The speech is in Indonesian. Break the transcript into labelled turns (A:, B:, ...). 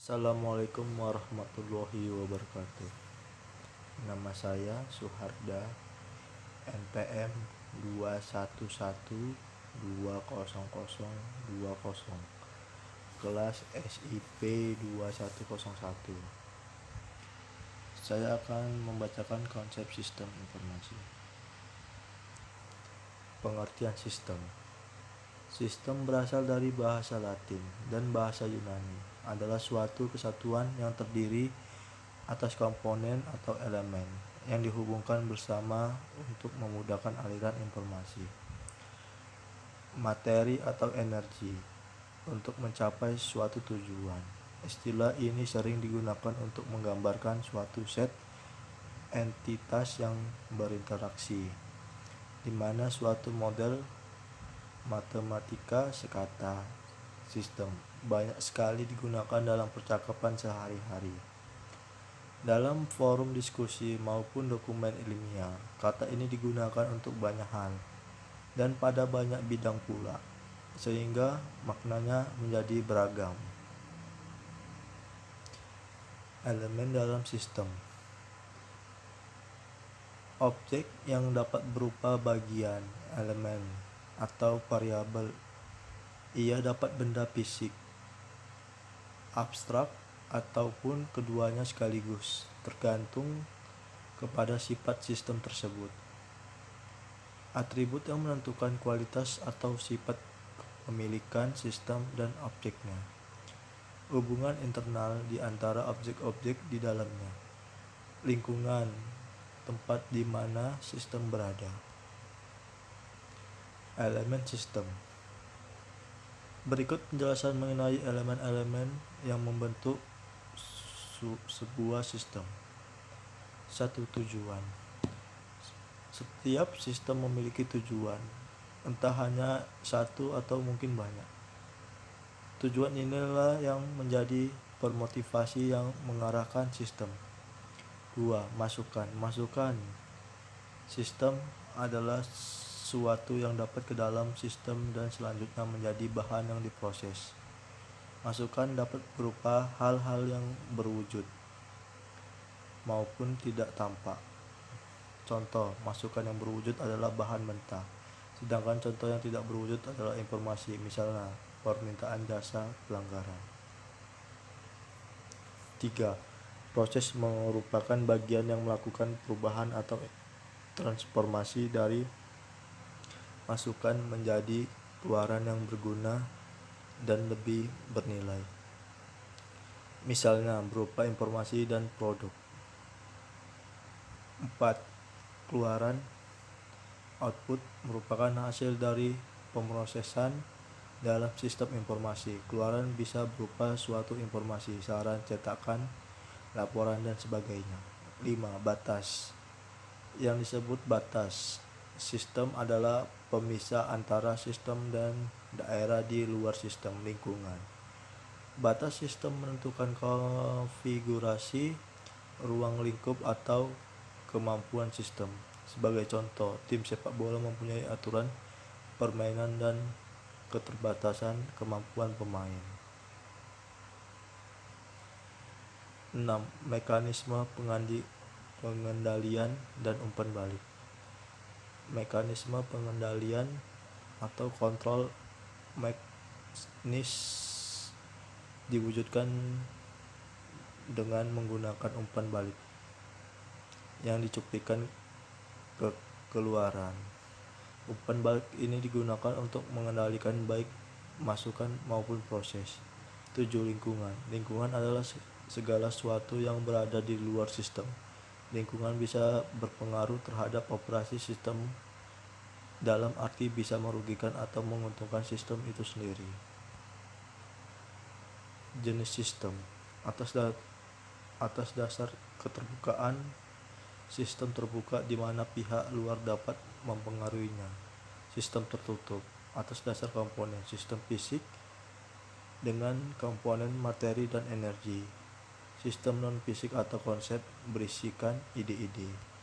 A: Assalamualaikum warahmatullahi wabarakatuh. Nama saya Suharda, NPM 211200020, kelas SIP 2101. Saya akan membacakan konsep sistem informasi. Pengertian sistem. Sistem berasal dari bahasa Latin dan bahasa Yunani, adalah suatu kesatuan yang terdiri atas komponen atau elemen yang dihubungkan bersama untuk memudahkan aliran informasi, materi atau energi untuk mencapai suatu tujuan. Istilah ini sering digunakan untuk menggambarkan suatu set entitas yang berinteraksi, di mana suatu model matematika sekata sistem banyak sekali digunakan dalam percakapan sehari-hari. Dalam forum diskusi maupun dokumen ilmiah, kata ini digunakan untuk banyak hal dan pada banyak bidang pula, sehingga maknanya menjadi beragam. Elemen dalam sistem. Objek yang dapat berupa bagian, elemen, atau variabel. Ia dapat benda fisik, abstrak, ataupun keduanya sekaligus, tergantung kepada sifat sistem tersebut. Atribut yang menentukan kualitas atau sifat kepemilikan sistem dan objeknya. Hubungan internal di antara objek-objek di dalamnya. Lingkungan, tempat di mana sistem berada. Elemen sistem. Berikut penjelasan mengenai elemen-elemen yang membentuk sebuah sistem. 1. Tujuan. Setiap sistem memiliki tujuan, entah hanya satu atau mungkin banyak. Tujuan inilah yang menjadi permotivasi yang mengarahkan sistem. 2. Masukan. Sistem adalah suatu yang dapat ke dalam sistem dan selanjutnya menjadi bahan yang diproses. Masukan dapat berupa hal-hal yang berwujud maupun tidak tampak. Contoh, masukan yang berwujud adalah bahan mentah, sedangkan contoh yang tidak berwujud adalah informasi, misalnya permintaan jasa pelanggaran. 3. Proses merupakan bagian yang melakukan perubahan atau transformasi dari masukan menjadi keluaran yang berguna dan lebih bernilai, misalnya berupa informasi dan produk. 4. Keluaran output merupakan hasil dari pemrosesan dalam sistem informasi. Keluaran bisa berupa suatu informasi, saran, cetakan, laporan, dan sebagainya. 5. Batas. Yang disebut batas sistem adalah pemisah antara sistem dan daerah di luar sistem, lingkungan. Batas sistem menentukan konfigurasi ruang lingkup atau kemampuan sistem. Sebagai contoh, tim sepak bola mempunyai aturan permainan dan keterbatasan kemampuan pemain. 6. Mekanisme pengendalian dan umpan balik. Mekanisme pengendalian atau kontrol mekanis diwujudkan dengan menggunakan umpan balik yang dicuplikan ke keluaran. Umpan balik ini digunakan untuk mengendalikan baik masukan maupun proses. 7. Lingkungan. Lingkungan adalah segala sesuatu yang berada di luar sistem. Lingkungan bisa berpengaruh terhadap operasi sistem dalam arti bisa merugikan atau menguntungkan sistem itu sendiri. Jenis sistem. Atas dasar keterbukaan, sistem terbuka di mana pihak luar dapat mempengaruhinya. Sistem tertutup. Atas dasar komponen, sistem fisik dengan komponen materi dan energi. Sistem non-fisik atau konsep berisikan ide-ide.